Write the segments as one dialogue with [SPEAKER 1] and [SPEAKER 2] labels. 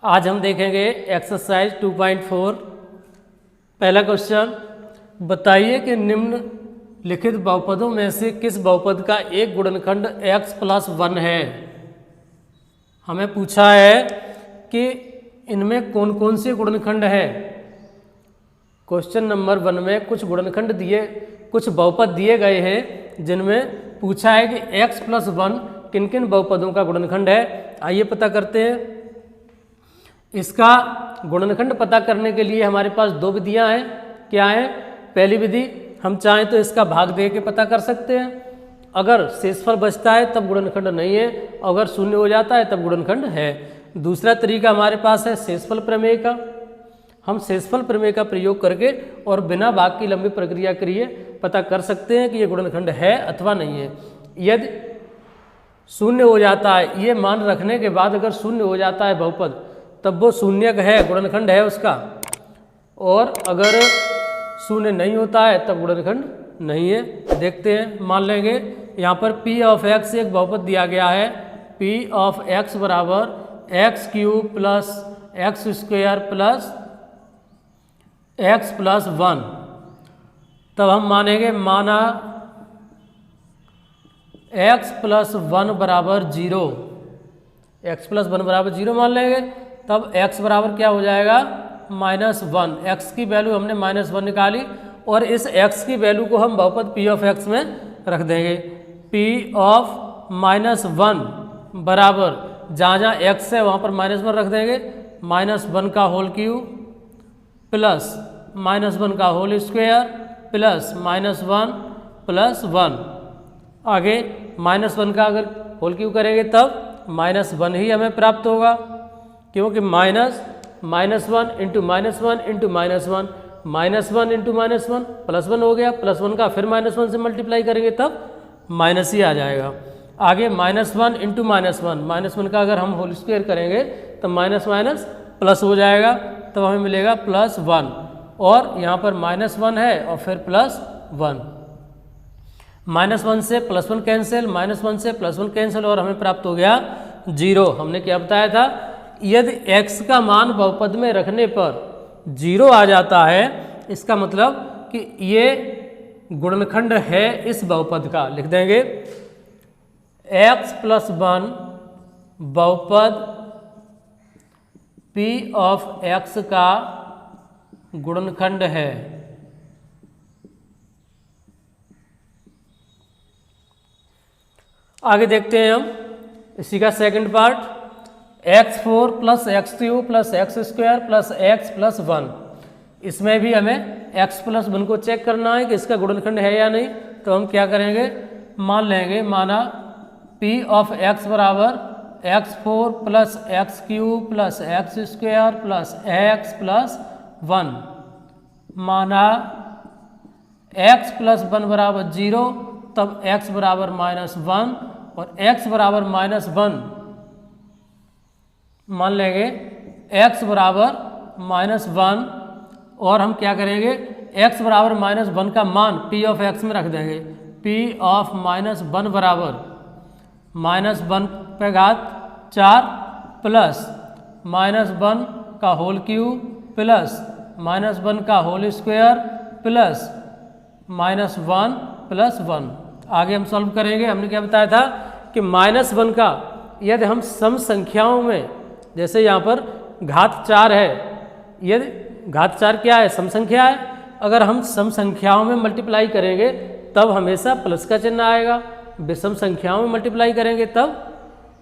[SPEAKER 1] आज हम देखेंगे एक्सरसाइज 2.4। पहला क्वेश्चन, बताइए कि निम्नलिखित बहुपदों में से किस बहुपद का एक गुणनखंड x + 1 है। हमें पूछा है कि इनमें कौन कौन से गुणनखंड है। क्वेश्चन नंबर 1 में कुछ बहुपद दिए गए हैं जिनमें पूछा है कि x + 1 किन किन बहुपदों का गुणनखंड है। आइए पता करते हैं। इसका गुणनखंड पता करने के लिए हमारे पास दो विधियां हैं। क्या है? पहली विधि, हम चाहें तो इसका भाग दे के पता कर सकते हैं। अगर शेषफल बचता है तब गुणनखंड नहीं है, अगर शून्य हो जाता है तब गुणनखंड है। दूसरा तरीका हमारे पास है शेषफल प्रमेय का। हम शेषफल प्रमेय का प्रयोग करके और बिना भाग की लंबी प्रक्रिया करिए पता कर सकते हैं कि ये गुणनखंड है अथवा नहीं है। यदि शून्य हो जाता है, ये मान रखने के बाद अगर शून्य हो जाता है बहुपद, तब वो शून्यक है, गुणनखंड है उसका। और अगर शून्य नहीं होता है तब गुणनखंड नहीं है। देखते हैं, मान लेंगे यहाँ पर p(x) एक बहुपद दिया गया है। p(x) बराबर x³ + x² + x + 1। तब हम मानेंगे, माना x + 1 बराबर 0, x + 1 बराबर 0 मान लेंगे। तब x बराबर क्या हो जाएगा? -1। x की वैल्यू हमने -1 निकाली और इस x की वैल्यू को हम बहुपद p(x) में रख देंगे। p(-1) बराबर जहाँ जहाँ x है वहाँ पर -1 रख देंगे। -1 का होल क्यूब प्लस -1 का होल स्क्वायर प्लस -1 + 1। आगे -1 का अगर होल क्यूब करेंगे तब -1 ही हमें प्राप्त होगा, क्योंकि -1 × -1 × -1 -1 × -1 +1 हो गया। +1 का फिर -1 से मल्टीप्लाई करेंगे तब माइनस ही आ जाएगा। आगे -1 × -1 का अगर हम होल स्क्वायर करेंगे तब माइनस माइनस प्लस हो जाएगा, तब हमें मिलेगा +1। और यहाँ पर -1 है और फिर +1। -1 से +1 कैंसिल, -1 से +1 कैंसिल और हमें प्राप्त हो गया 0। हमने क्या बताया था? यदि x का मान बहुपद में रखने पर 0 आ जाता है, इसका मतलब कि ये गुणनखंड है इस बहुपद का। लिख देंगे x + 1 बहुपद p(x) का गुणनखंड है। आगे देखते हैं हम इसी का second part, x4 + x³ + x² + x + 1। इसमें भी हमें x + 1 को चेक करना है कि इसका गुणनखंड है या नहीं। तो हम क्या करेंगे, मान लेंगे, माना p(x) बराबर x4 + x³ + x² + x + 1। माना x + 1 बराबर 0, तब x बराबर -1 और x बराबर -1 मान लेंगे। x बराबर -1 और हम क्या करेंगे, x बराबर -1 का मान p(x) में रख देंगे। p(-1) बराबर -1 पे घात 4 प्लस -1 का होल क्यूब प्लस -1 का होल स्क्वायर प्लस -1 + 1। आगे हम सॉल्व करेंगे। हमने क्या बताया था कि -1 का यदि हम सम संख्याओं में, जैसे यहाँ पर घात 4 है, यदि घात 4 क्या है? सम संख्या है। अगर हम सम संख्याओं में मल्टीप्लाई करेंगे तब हमेशा प्लस का चिन्ह आएगा, विषम संख्याओं में मल्टीप्लाई करेंगे तब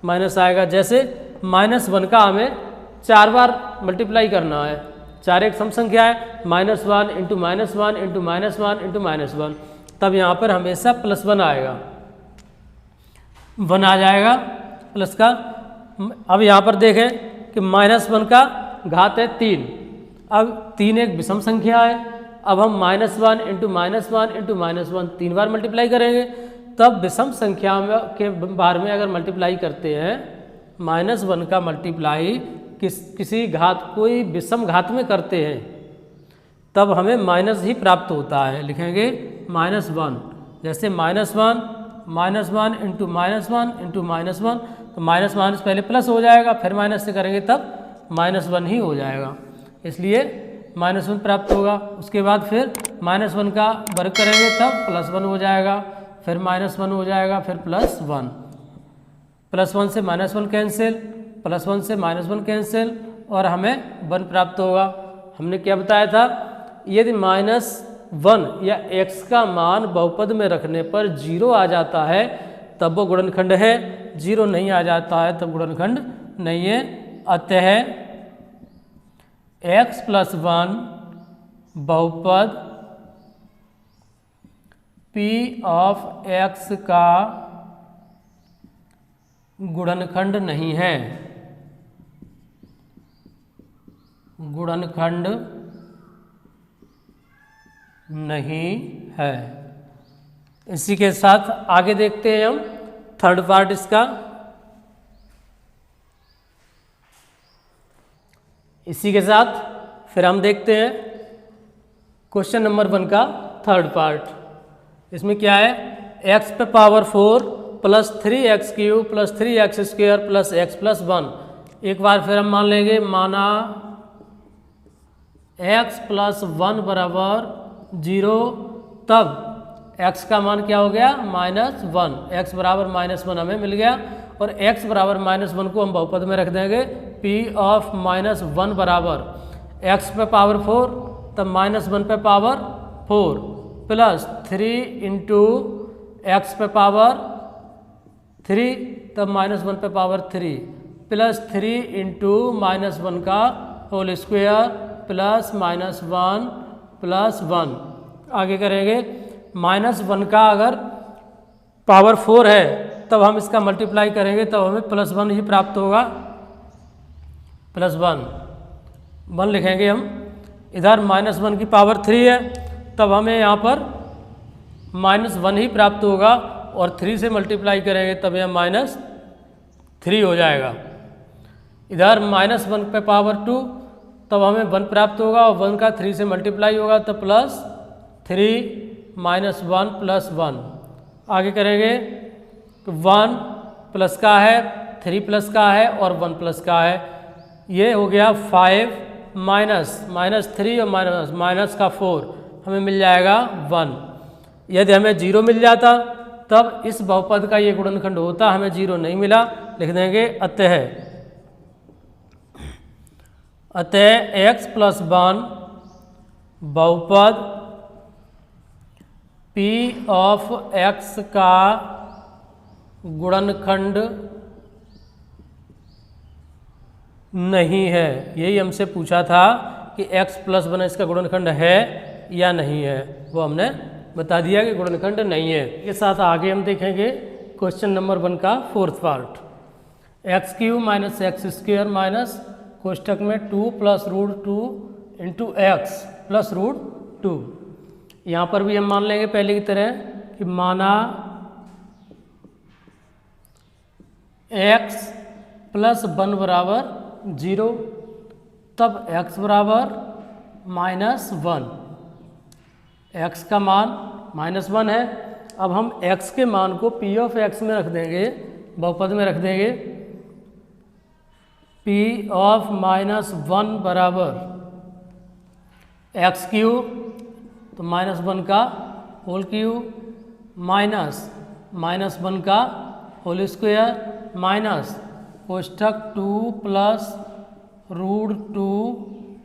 [SPEAKER 1] माइनस आएगा। जैसे -1 का हमें 4 बार मल्टीप्लाई करना है। 4 एक सम संख्या है, -1 × -1 × -1 × -1, तब यहाँ पर हमेशा +1 आएगा, 1 आ जाएगा प्लस का। अब यहाँ पर देखें कि -1 का घात है 3। अब 3 एक विषम संख्या है। अब हम -1 × -1 × -1 3 बार मल्टीप्लाई करेंगे, तब विषम संख्या के बार में अगर मल्टीप्लाई करते हैं, -1 का मल्टीप्लाई किसी घात, कोई विषम घात में करते हैं, तब हमें माइनस ही प्राप्त होता है। लिखेंगे -1। जैसे -1 × -1 × -1 तो माइनस माइनस पहले प्लस हो जाएगा, फिर माइनस से करेंगे तब -1 ही हो जाएगा, इसलिए -1 प्राप्त होगा। उसके बाद फिर -1 का वर्ग करेंगे तब +1 हो जाएगा, फिर -1 हो जाएगा, फिर +1, +1 से -1 कैंसिल, +1 से -1 कैंसिल और हमें 1 प्राप्त होगा। हमने क्या बताया था, यदि -1 या x का मान बहुपद में रखने पर 0 आ जाता है तब वो गुणनखंड है, 0 नहीं आ जाता है तब गुणनखंड नहीं है। अतः x + 1 बहुपद P ऑफ x का गुणनखंड नहीं है, गुणनखंड नहीं है। इसी के साथ आगे देखते हैं हम थर्ड पार्ट इसका। इसी के साथ फिर हम देखते हैं क्वेश्चन नंबर 1 का थर्ड पार्ट। इसमें क्या है, x पे पावर 4 + 3x³ + 3x² + x + 1। एक बार फिर हम मान लेंगे, माना x + 1 = 0 तब x का मान क्या हो गया, -1, x बराबर -1 हमें मिल गया और x बराबर -1 को हम बहुपद में रख देंगे। P ऑफ -1 बराबर x पे पावर 4 तब -1 पे पावर 4 प्लस 3 इंटू x पे पावर 3 तब -1 पे पावर 3 प्लस 3 इंटू -1 का होल स्क्वायर प्लस -1 प्लस 1। आगे करेंगे, -1 का अगर पावर 4 है तब हम इसका मल्टीप्लाई करेंगे तब हमें +1 ही प्राप्त होगा, +1 लिखेंगे हम। इधर -1 की पावर 3 है तब हमें यहाँ पर -1 ही प्राप्त होगा और 3 से मल्टीप्लाई करेंगे तब यह -3 हो जाएगा। इधर -1 पे पावर 2 तब हमें 1 प्राप्त होगा और 1 का 3 से मल्टीप्लाई होगा तब +3 -1 प्लस 1। आगे करेंगे तो 1 प्लस का है, 3 प्लस का है और 1 प्लस का है। ये हो गया 5 -3 और माइनस का 4 हमें मिल जाएगा 1। यदि हमें 0 मिल जाता तब इस बहुपद का ये गुणनखंड होता, हमें 0 नहीं मिला, लिख देंगे अतः x + 1 बहुपद P ऑफ x का गुणनखंड नहीं है। यही हमसे पूछा था कि x + 1 इसका गुणनखंड है या नहीं है, वो हमने बता दिया कि गुणनखंड नहीं है। इसके साथ आगे हम देखेंगे क्वेश्चन नंबर 1 का fourth part. x³ - x² minus कोष्ठक में 2 + √2 इंटू x + √2। यहाँ पर भी हम मान लेंगे पहले की तरह कि माना x + 1 बराबर 0 तब x बराबर -1, x का मान -1 है। अब हम x के मान को P ऑफ x में रख देंगे, बहुपद में रख देंगे। P ऑफ -1 बराबर x³ तो -1 का होल क्यूब माइनस -1 का होल स्क्वायर माइनस कोष्ठक 2 + √2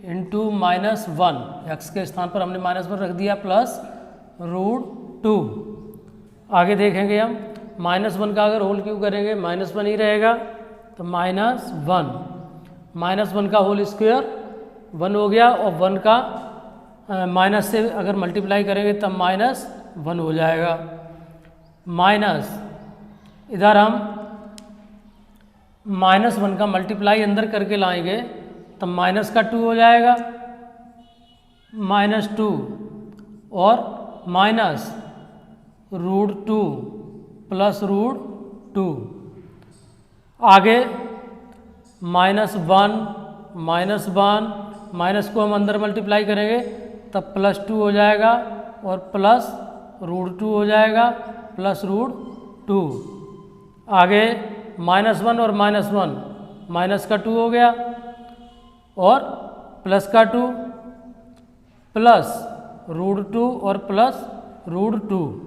[SPEAKER 1] इंटू -1, x के स्थान पर हमने -1 रख दिया प्लस √2। आगे देखेंगे हम -1 का अगर होल क्यूब करेंगे -1 ही रहेगा तो -1 का होल स्क्वायर 1 हो गया और 1 का माइनस से अगर मल्टीप्लाई करेंगे तब -1 हो जाएगा। माइनस इधर हम -1 का मल्टीप्लाई अंदर करके लाएंगे तब माइनस का 2 हो जाएगा, -2 और माइनस √2 प्लस √2। आगे -1 माइनस को हम अंदर मल्टीप्लाई करेंगे तब +2 हो जाएगा और प्लस √2 हो जाएगा प्लस √2। आगे -1 और -1 माइनस का 2 हो गया और प्लस का 2 प्लस √2 और प्लस √2,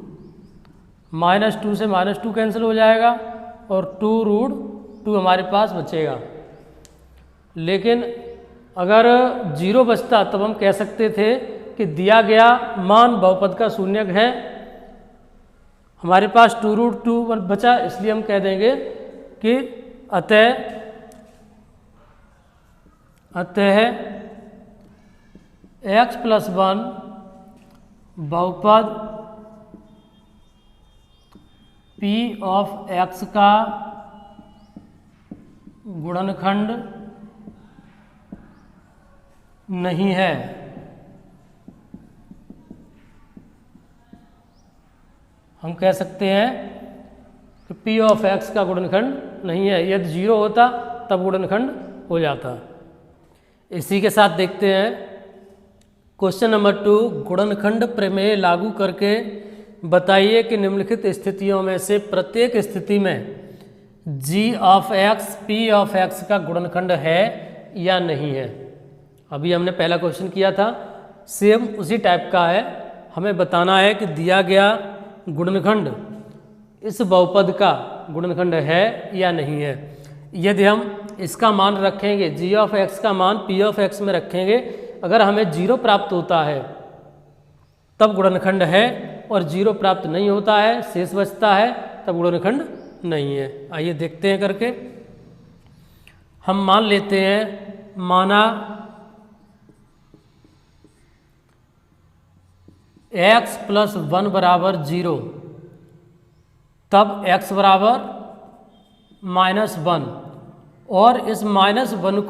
[SPEAKER 1] -2 से -2 कैंसिल हो जाएगा और 2√2 हमारे पास बचेगा। लेकिन अगर 0 बचता तब हम कह सकते थे कि दिया गया मान बहुपद का शून्यक है। हमारे पास 2√2 बचा, इसलिए हम कह देंगे कि अतः x+1 बहुपद P ऑफ x का गुणनखंड नहीं है। हम कह सकते हैं कि P ऑफ x का गुणनखंड नहीं है। यदि 0 होता तब गुणनखंड हो जाता। इसी के साथ देखते हैं क्वेश्चन नंबर 2, गुणनखंड प्रमेय लागू करके बताइए कि निम्नलिखित स्थितियों में से प्रत्येक स्थिति में g of x P of x का गुणनखंड है या नहीं है। अभी हमने पहला क्वेश्चन किया था, सेम उसी टाइप का है। हमें बताना है कि दिया गया गुणनखंड इस बहुपद का गुणनखंड है या नहीं है। यदि हम इसका मान रखेंगे, g ऑफ x का मान P ऑफ x में रखेंगे, अगर हमें 0 प्राप्त होता है तब गुणनखंड है, और 0 प्राप्त नहीं होता है, शेष बचता है, तब गुणनखंड नहीं है। आइए देखते हैं करके। हम मान लेते हैं, माना x+1 बराबर 0, तब x बराबर -1, और इस -1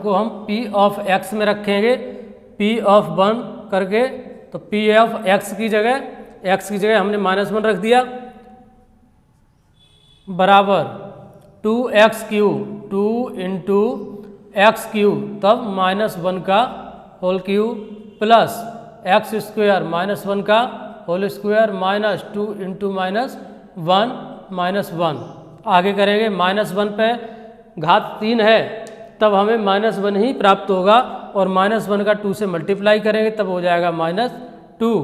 [SPEAKER 1] को हम P ऑफ x में रखेंगे, P ऑफ 1 करके, तो P ऑफ x की जगह हमने -1 रख दिया, बराबर 2x3, 2 इंटू x3, तब -1 का होल क्यूब प्लस x² -1 का होल स्क्वायर माइनस 2 इंटू -1 आगे करेंगे। -1 पे घात 3 है, तब हमें -1 ही प्राप्त होगा, और -1 का 2 से मल्टीप्लाई करेंगे तब हो जाएगा -2,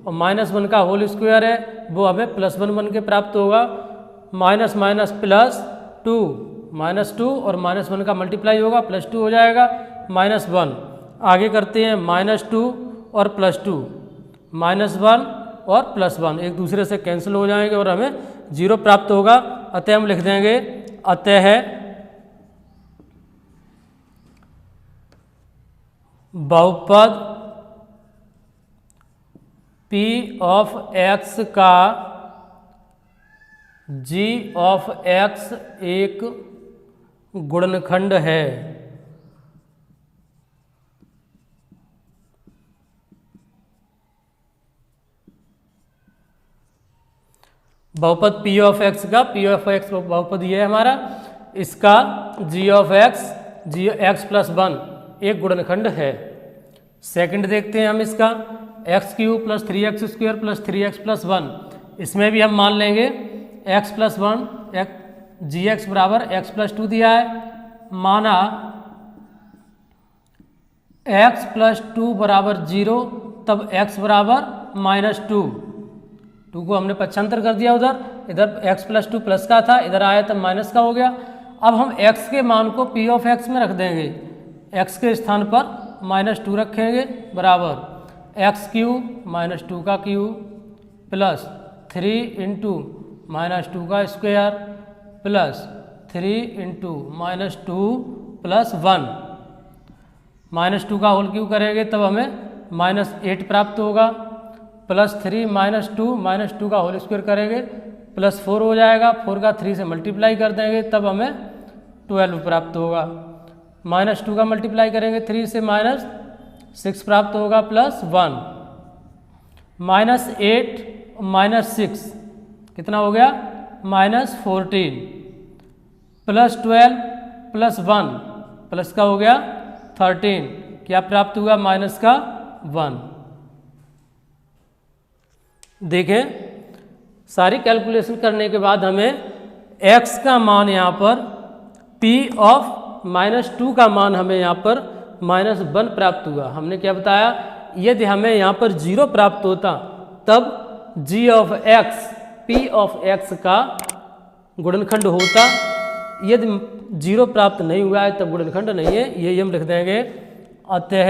[SPEAKER 1] और -1 का होल स्क्वायर है वो हमें +1 बन के प्राप्त होगा, माइनस माइनस प्लस 2, -2 और -1 का मल्टीप्लाई होगा +2 हो जाएगा -1। आगे करते हैं -2 और +2, -1 और +1 एक दूसरे से कैंसिल हो जाएंगे और हमें 0 प्राप्त होगा। अतः हम लिख देंगे अतः बहुपद P ऑफ x का g ऑफ x एक गुणनखंड है। बहुपद P ऑफ x का, P ऑफ x बहुपद ये है हमारा, इसका g ऑफ x+1 एक गुणनखंड है। सेकंड देखते हैं हम इसका x³ + 3x² + 3x+1, इसमें भी हम मान लेंगे x+1 gx बराबर x+2 दिया है, माना x+2 बराबर 0, तब x बराबर -2, 2 को हमने पक्षांतर कर दिया, इधर x+2 प्लस का था, इधर आया तब माइनस का हो गया। अब हम x के मान को P ऑफ x में रख देंगे, x के स्थान पर -2 रखेंगे, बराबर x³ -2 का क्यूब प्लस 3 इंटू -2 का स्क्वायर प्लस 3 इंटू -2 + 1, -2 का होल क्यूब करेंगे तब हमें -8 प्राप्त होगा, +3 -2 का होल स्क्वायर करेंगे +4 हो जाएगा, 4 का 3 से मल्टीप्लाई कर देंगे तब हमें 12 प्राप्त होगा, -2 का मल्टीप्लाई करेंगे 3 से -6 प्राप्त होगा +1, -8 -6 कितना हो गया -14, +12 +1 प्लस का हो गया 13, क्या प्राप्त हुआ -1। देखें सारी कैलकुलेशन करने के बाद हमें x का मान यहाँ पर P ऑफ -2 का मान हमें यहाँ पर -1 प्राप्त हुआ। हमने क्या बताया, यदि हमें यहाँ पर 0 प्राप्त होता तब g of x p of x का गुणनखंड होता। यदि 0 प्राप्त नहीं हुआ है तब गुणनखंड नहीं है, यही हम लिख देंगे। अतः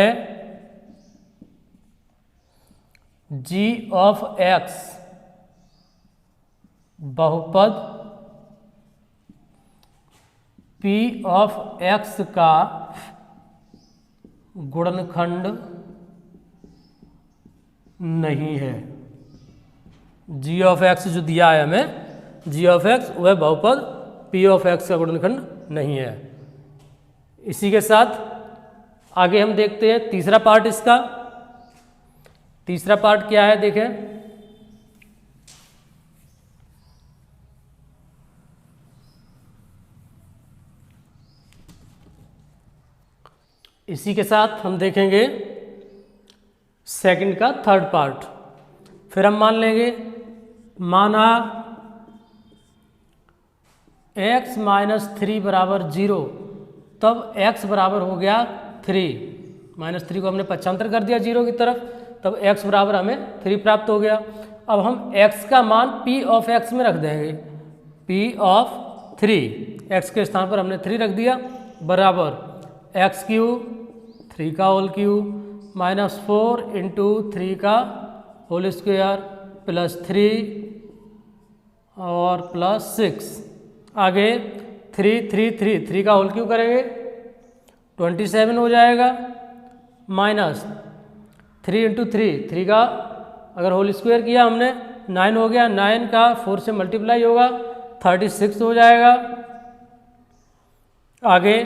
[SPEAKER 1] g ऑफ x बहुपद p ऑफ x का गुणनखंड नहीं है। g ऑफ x जो दिया है हमें, g ऑफ x वह बहुपद p ऑफ x का गुणनखंड नहीं है। इसी के साथ आगे हम देखते हैं तीसरा पार्ट इसका। तीसरा पार्ट क्या है देखें, इसी के साथ हम देखेंगे सेकंड का थर्ड पार्ट। फिर हम मान लेंगे, माना x - 3 बराबर 0, तब x बराबर हो गया 3, -3 को हमने पक्षांतर कर दिया 0 की तरफ, तब x बराबर हमें 3 प्राप्त हो गया। अब हम x का मान p ऑफ x में रख देंगे, p ऑफ 3, x के स्थान पर हमने 3 रख दिया, बराबर x³ 3 का होल क्यूब -4 इंटू 3 का होल स्क्वायर प्लस 3 और प्लस 6। आगे 3 का होल क्यूब करेंगे 27 हो जाएगा, माइनस 3 इंटू 3 का अगर होल स्क्वायर किया हमने 9 हो गया, 9 का 4 से मल्टीप्लाई होगा 36 हो जाएगा। आगे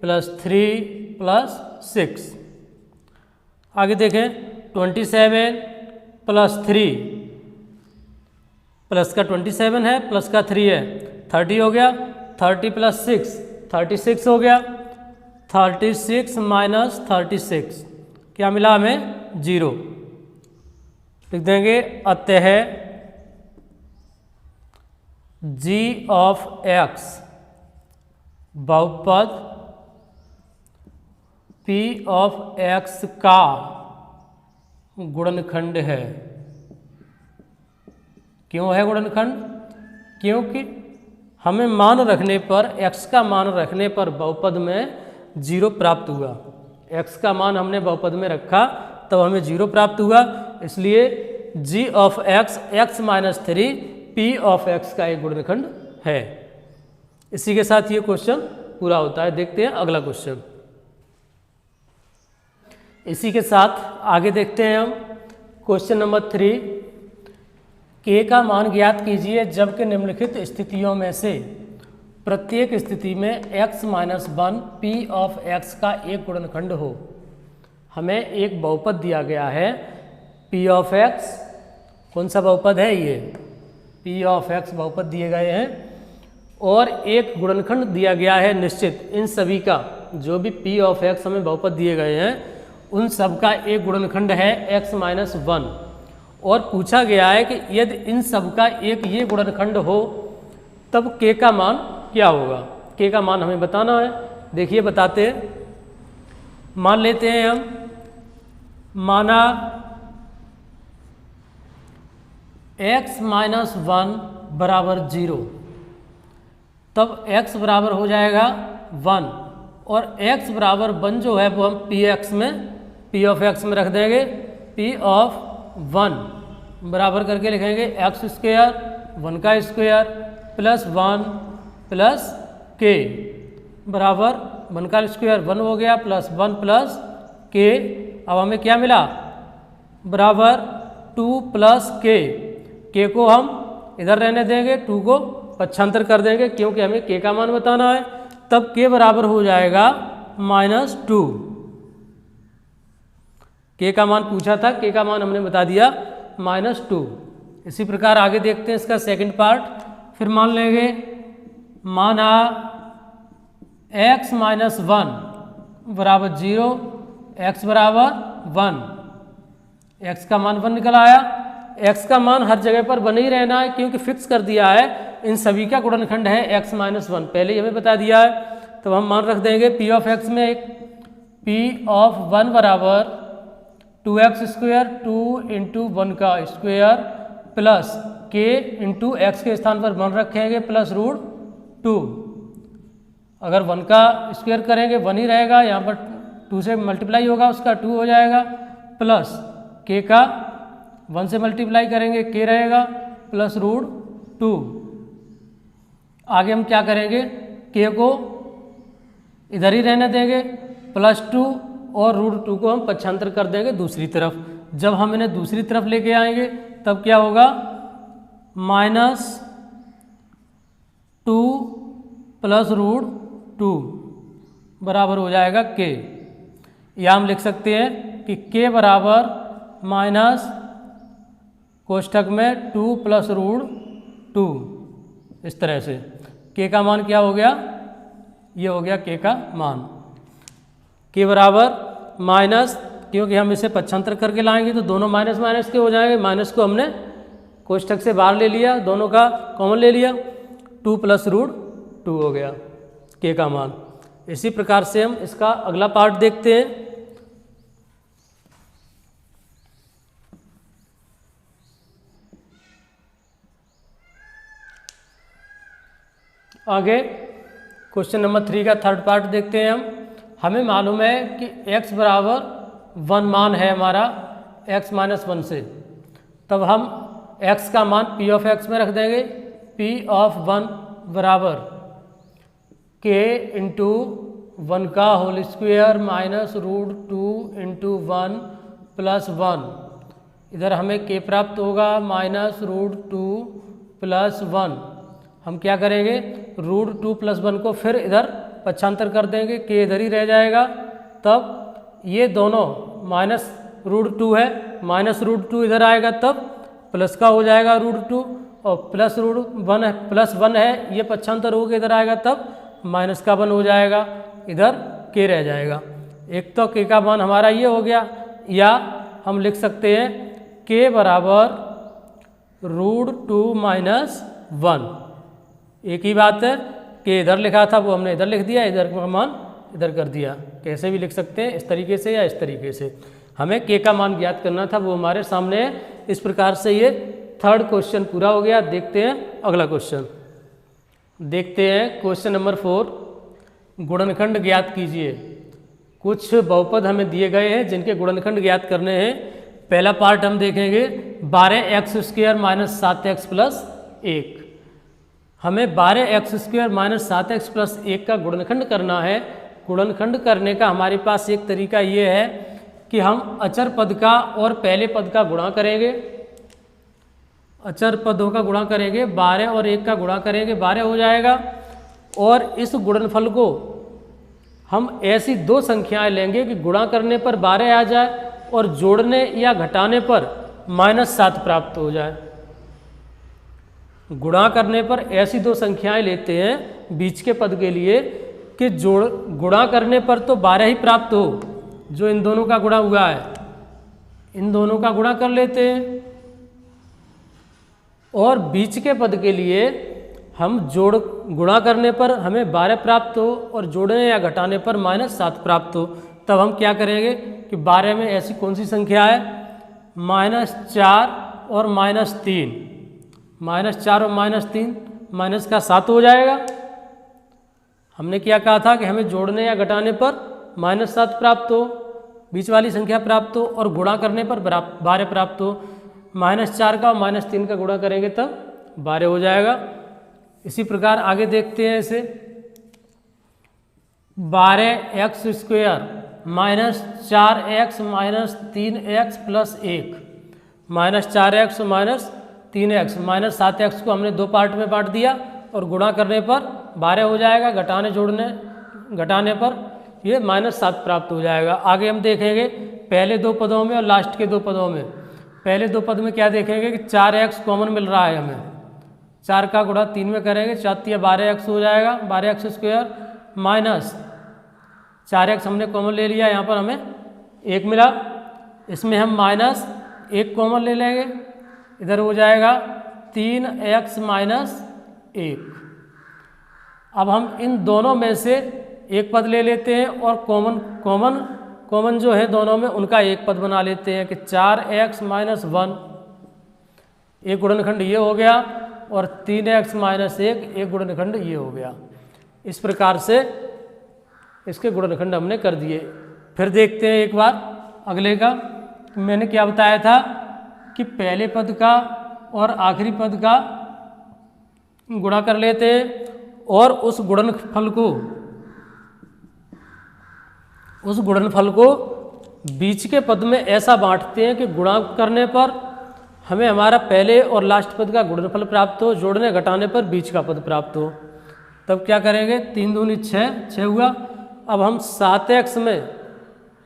[SPEAKER 1] प्लस 3 प्लस 6। आगे देखें 27 प्लस 3, प्लस का 27 है प्लस का 3 है, 30 हो गया, 30 प्लस 6 36 हो गया, 36 माइनस 36 क्या मिला हमें 0, लिख देंगे। अतः g ऑफ x बहुपद p ऑफ x का गुणनखंड है। क्यों है गुणनखंड? क्योंकि हमें मान रखने पर, x का मान रखने पर बहुपद में 0 प्राप्त हुआ। x का मान हमने बहुपद में रखा तब हमें 0 प्राप्त हुआ, इसलिए g of x x - 3 p of x का एक गुणनखंड है। इसी के साथ ये क्वेश्चन पूरा होता है। देखते हैं अगला क्वेश्चन। इसी के साथ आगे देखते हैं हम क्वेश्चन नंबर 3। k का मान ज्ञात कीजिए जबकि निम्नलिखित स्थितियों में से प्रत्येक स्थिति में x - 1 p ऑफ x का एक गुणनखंड हो। हमें एक बहुपद दिया गया है p ऑफ x। कौन सा बहुपद है ये? p ऑफ x बहुपद दिए गए हैं और एक गुणनखंड दिया गया है निश्चित। इन सभी का जो भी p ऑफ x हमें बहुपद दिए गए हैं उन सब का एक गुणनखंड है x - 1 और पूछा गया है कि यदि इन सब का एक ये गुणनखंड हो तब k का मान क्या होगा। k का मान हमें बताना है। देखिए बताते हैं। मान लेते हैं हम, माना x - 1 बराबर 0, तब x बराबर हो जाएगा 1 और x बराबर 1 जो है वो हम p ऑफ x में रख देंगे। p ऑफ 1 बराबर करके लिखेंगे x² 1 का स्क्वायर प्लस 1 प्लस k बराबर 1 का स्क्वायर 1 हो गया प्लस 1 प्लस k। अब हमें क्या मिला? बराबर 2 प्लस k को हम इधर रहने देंगे, 2 को पक्षांतर कर देंगे क्योंकि हमें k का मान बताना है। तब k बराबर हो जाएगा -2। k का मान पूछा था, k का मान हमने बता दिया -2। इसी प्रकार आगे देखते हैं इसका सेकंड पार्ट। फिर मान लेंगे, माना x - 1 बराबर 0, x बराबर 1, x का मान 1 निकल आया। x का मान हर जगह पर बने ही रहना है क्योंकि फिक्स कर दिया है इन सभी का गुणनखंड है x - 1, पहले ही हमें बता दिया है। तो हम मान रख देंगे पी ऑफ एक्स में एक पी ऑफ 1 बराबर 2x², 2 इंटू 1 का स्क्वायर प्लस के इंटू एक्स के स्थान पर 1 रखेंगे प्लस √2। अगर 1 का स्क्वायर करेंगे 1 ही रहेगा, यहाँ पर 2 से मल्टीप्लाई होगा उसका 2 हो जाएगा, प्लस के का 1 से मल्टीप्लाई करेंगे के रहेगा प्लस √2। आगे हम क्या करेंगे, के को इधर ही रहने देंगे प्लस 2 और √2 को हम पक्षांतर कर देंगे दूसरी तरफ। जब हम इन्हें दूसरी तरफ लेके आएंगे तब क्या होगा, -2 प्लस √2 बराबर हो जाएगा के। या हम लिख सकते हैं कि के बराबर माइनस कोष्ठक में 2 प्लस √2। इस तरह से के का मान क्या हो गया, ये हो गया के का मान। के बराबर माइनस, क्योंकि हम इसे पक्षांतर करके लाएंगे तो दोनों माइनस माइनस के हो जाएंगे, माइनस को हमने कोष्ठक से बाहर ले लिया, दोनों का कॉमन ले लिया, 2 प्लस √2 हो गया के का मान। इसी प्रकार से हम इसका अगला पार्ट देखते हैं। आगे क्वेश्चन नंबर 3 का थर्ड पार्ट देखते हैं हम। हमें मालूम है कि x बराबर 1 मान है हमारा x माइनस 1 से, तब हम x का मान p ऑफ x में रख देंगे। p ऑफ 1 बराबर k इंटू 1 का whole square minus √2 into 1 plus 1। इधर हमें k प्राप्त होगा माइनस √2 प्लस 1। हम क्या करेंगे, √2 प्लस 1 को फिर इधर पक्षांतर कर देंगे, के इधर ही रह जाएगा। तब ये दोनों माइनस √2 है, माइनस √2 इधर आएगा तब प्लस का हो जाएगा √2, और प्लस √1 है, प्लस 1 है, ये पक्षांतर होकर इधर आएगा तब माइनस का 1 हो जाएगा, इधर के रह जाएगा। एक तो के का मान हमारा ये हो गया, या हम लिख सकते हैं के बराबर √2 माइनस 1। एक ही बात है, कि इधर लिखा था वो हमने इधर लिख दिया, इधर का मान इधर कर दिया। कैसे भी लिख सकते हैं, इस तरीके से या इस तरीके से। हमें के का मान ज्ञात करना था, वो हमारे सामने है। इस प्रकार से ये थर्ड क्वेश्चन पूरा हो गया। देखते हैं अगला क्वेश्चन। देखते हैं क्वेश्चन नंबर 4, गुणनखंड ज्ञात कीजिए। कुछ बहुपद हमें दिए गए हैं जिनके गुणनखंड ज्ञात करने हैं। पहला पार्ट हम देखेंगे 12x² माइनस 7x प्लस 1। हमें 12x² माइनस 7x प्लस 1 का गुणनखंड करना है। गुणनखंड करने का हमारे पास एक तरीका ये है कि हम अचर पद का और पहले पद का गुणा करेंगे। अचर पदों का गुणा करेंगे, 12 और 1 का गुणा करेंगे, 12 हो जाएगा। और इस गुणनफल को हम ऐसी दो संख्याएं लेंगे कि गुणा करने पर 12 आ जाए और जोड़ने या घटाने पर -7 प्राप्त हो जाए। गुणा करने पर ऐसी दो संख्याएं लेते हैं बीच के पद के लिए कि गुणा करने पर तो 12 ही प्राप्त हो, जो इन दोनों का गुणा हुआ है, इन दोनों का गुणा कर लेते हैं। और बीच के पद के लिए हम गुणा करने पर हमें 12 प्राप्त हो और जोड़ने या घटाने पर -7 प्राप्त हो। तब हम क्या करेंगे कि 12 में ऐसी कौन सी संख्या है, -4 और -3, -4 और -3, माइनस का 7 हो जाएगा। हमने क्या कहा था कि हमें जोड़ने या घटाने पर -7 प्राप्त हो, बीच वाली संख्या प्राप्त हो, और गुणा करने पर 12 प्राप्त हो। -4 का और -3 का गुणा करेंगे तब 12 हो जाएगा। इसी प्रकार आगे देखते हैं इसे, 12x² minus 4x minus 3x plus 1, -4x minus 3x minus 7x को हमने दो पार्ट में बांट दिया और गुणा करने पर 12 हो जाएगा, घटाने पर ये -7 प्राप्त हो जाएगा। आगे हम देखेंगे पहले दो पदों में और लास्ट के दो पदों में। पहले दो पद में क्या देखेंगे कि 4x कॉमन मिल रहा है हमें, 4 का गुणा 3 में करेंगे, 4 12x हो जाएगा, 12x² माइनस 4x हमने कॉमन ले लिया, यहाँ पर हमें 1 मिला, इसमें हम -1 कॉमन ले लेंगे, इधर हो जाएगा 3x माइनस 1। अब हम इन दोनों में से एक पद ले लेते हैं और कॉमन जो है दोनों में उनका एक पद बना लेते हैं कि 4x - 1 एक गुणनखंड ये हो गया और 3x - 1 एक गुणनखंड ये हो गया। इस प्रकार से इसके गुणनखंड हमने कर दिए। फिर देखते हैं एक बार अगले का। मैंने क्या बताया था कि पहले पद का और आखिरी पद का गुणा कर लेते हैं और उस गुणनफल को बीच के पद में ऐसा बांटते हैं कि गुणा करने पर हमें हमारा पहले और लास्ट पद का गुणनफल प्राप्त हो, जोड़ने घटाने पर बीच का पद प्राप्त हो। तब क्या करेंगे, 3 दूनी 6 हुआ। अब हम 7x में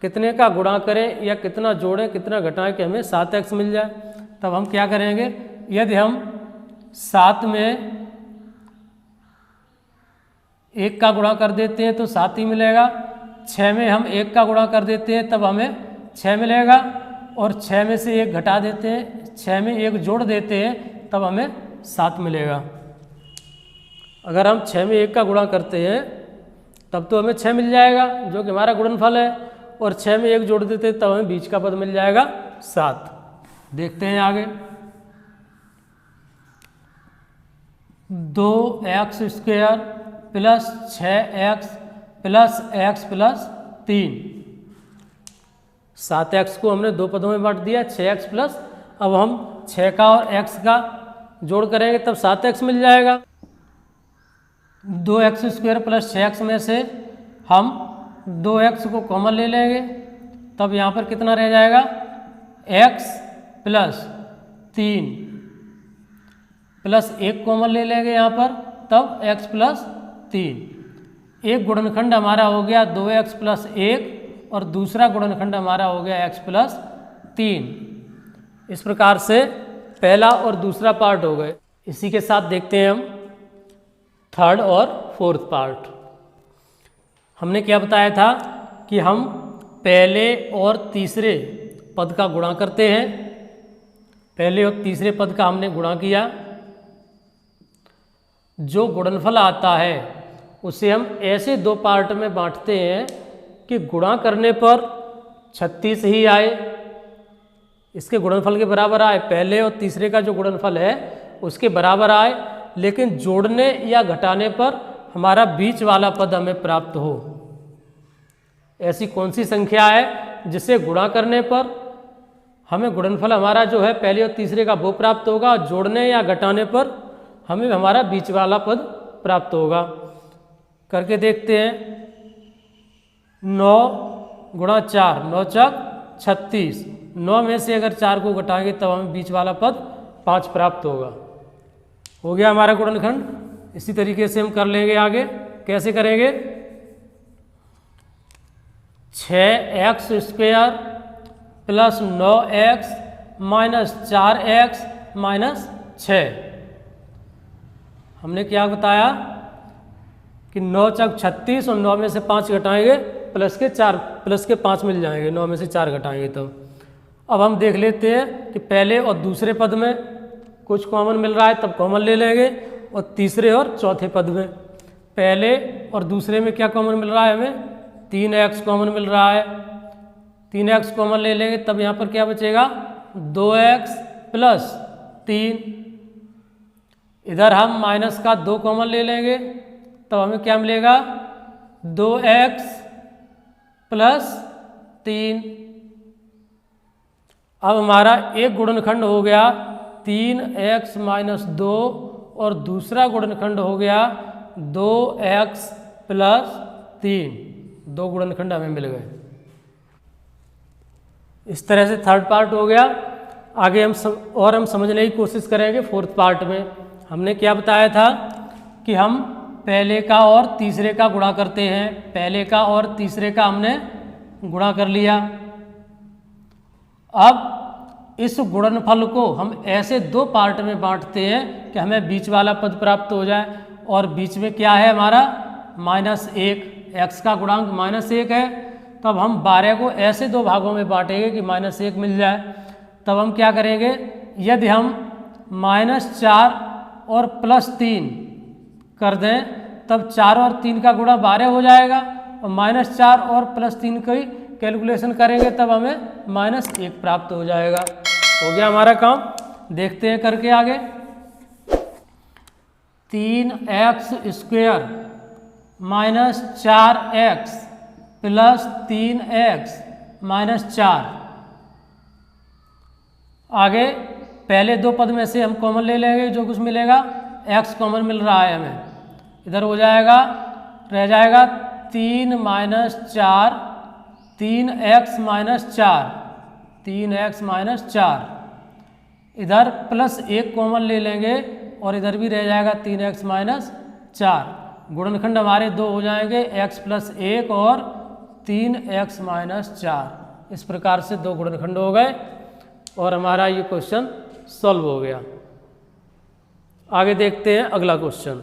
[SPEAKER 1] कितने का गुणा करें या कितना जोड़ें कितना घटाएं कि हमें 7x मिल जाए। तब हम क्या करेंगे, यदि हम 7 में 1 का गुणा कर देते हैं तो 7 ही मिलेगा। 6 में हम 1 का गुणा कर देते हैं तब हमें 6 मिलेगा और 6 में से 1 घटा देते हैं, 6 में 1 जोड़ देते हैं तब हमें 7 मिलेगा। अगर हम 6 में 1 का गुणा करते हैं तब तो हमें 6 मिल जाएगा जो कि हमारा गुणनफल है, और 6 में 1 जोड़ देते हैं तब हमें बीच का पद मिल जाएगा 7। देखते हैं आगे। 2x² + 6x + x + 3। 7x को हमने 2 पदों में बांट दिया, 6x प्लस, अब हम 6 का और x का जोड़ करेंगे तब 7x मिल जाएगा। 2x² + 6x में से हम 2x को कॉमन ले लेंगे तब यहाँ पर कितना रह जाएगा, x + 3 + 1 कॉमन ले लेंगे यहाँ पर तब x + 3। एक गुणनखंड हमारा हो गया 2x + 1 और दूसरा गुणनखंड हमारा हो गया x + 3। इस प्रकार से पहला और दूसरा पार्ट हो गए। इसी के साथ देखते हैं हम थर्ड और फोर्थ पार्ट। हमने क्या बताया था कि हम पहले और तीसरे पद का गुणा करते हैं। पहले और तीसरे पद का हमने गुणा किया, जो गुणनफल आता है उसे हम ऐसे 2 पार्ट में बांटते हैं कि गुणा करने पर 36 ही आए, इसके गुणनफल के बराबर आए, पहले और तीसरे का जो गुणनफल है उसके बराबर आए, लेकिन जोड़ने या घटाने पर हमारा बीच वाला पद हमें प्राप्त हो। ऐसी कौन सी संख्या है जिसे गुणा करने पर हमें गुणनफल हमारा जो है पहले और तीसरे का वो प्राप्त होगा, और जोड़ने या घटाने पर हमें हमारा बीच वाला पद प्राप्त होगा। करके देखते हैं। 9 × 4 9 × 36। 9 में से अगर 4 को घटाएंगे तब हमें बीच वाला पद 5 प्राप्त होगा। हो गया हमारा गुणनखंड। इसी तरीके से हम कर लेंगे आगे। कैसे करेंगे, 6x² + 9x - 4x - 6। हमने क्या बताया कि 9 × 36 और 9 में से 5 घटाएंगे प्लस के 5 मिल जाएंगे, 9 में से 4 घटाएंगे तो। अब हम देख लेते हैं कि पहले और दूसरे पद में कुछ कॉमन मिल रहा है तब कॉमन ले लेंगे, और तीसरे और चौथे पद में पहले और दूसरे में क्या कॉमन मिल रहा है, हमें 3x कॉमन मिल रहा है। 3x कॉमन ले लेंगे तब यहाँ पर क्या बचेगा, 2x + 3। इधर हम माइनस का 2 कॉमन ले लेंगे तब हमें क्या मिलेगा, 2x + 3। अब हमारा एक गुणनखंड हो गया 3x - 2 और दूसरा गुणनखंड हो गया 2x + 3। 2 गुणनखंड हमें मिल गए। इस तरह से थर्ड पार्ट हो गया। आगे हम समझने की कोशिश करेंगे फोर्थ पार्ट में। हमने क्या बताया था कि हम पहले का और तीसरे का गुणा करते हैं। पहले का और तीसरे का हमने गुणा कर लिया। अब इस गुणनफल को हम ऐसे 2 पार्ट में बांटते हैं कि हमें बीच वाला पद प्राप्त हो जाए, और बीच में क्या है हमारा, -1। x का गुणांक -1 है, तब हम 12 को ऐसे 2 भागों में बांटेंगे कि -1 मिल जाए। तब हम क्या करेंगे, यदि हम -4 और +3 कर दें तब 4 और 3 का गुणा 12 हो जाएगा, और -4 और +3 की कैलकुलेशन करेंगे तब हमें -1 प्राप्त हो जाएगा। हो गया हमारा काम। देखते हैं करके आगे। 3x² - 4x + 3x - 4। आगे पहले दो पद में से हम कॉमन ले लेंगे, जो कुछ मिलेगा x कॉमन मिल रहा है हमें, इधर हो जाएगा, रह जाएगा 3 - 4 3x - 4 3x - 4, इधर +1 कॉमन ले लेंगे और इधर भी रह जाएगा 3x - 4। गुणनखंड हमारे दो हो जाएंगे, x + 1 और 3x - 4। इस प्रकार से दो गुणनखंड हो गए और हमारा ये क्वेश्चन सॉल्व हो गया। आगे देखते हैं अगला क्वेश्चन।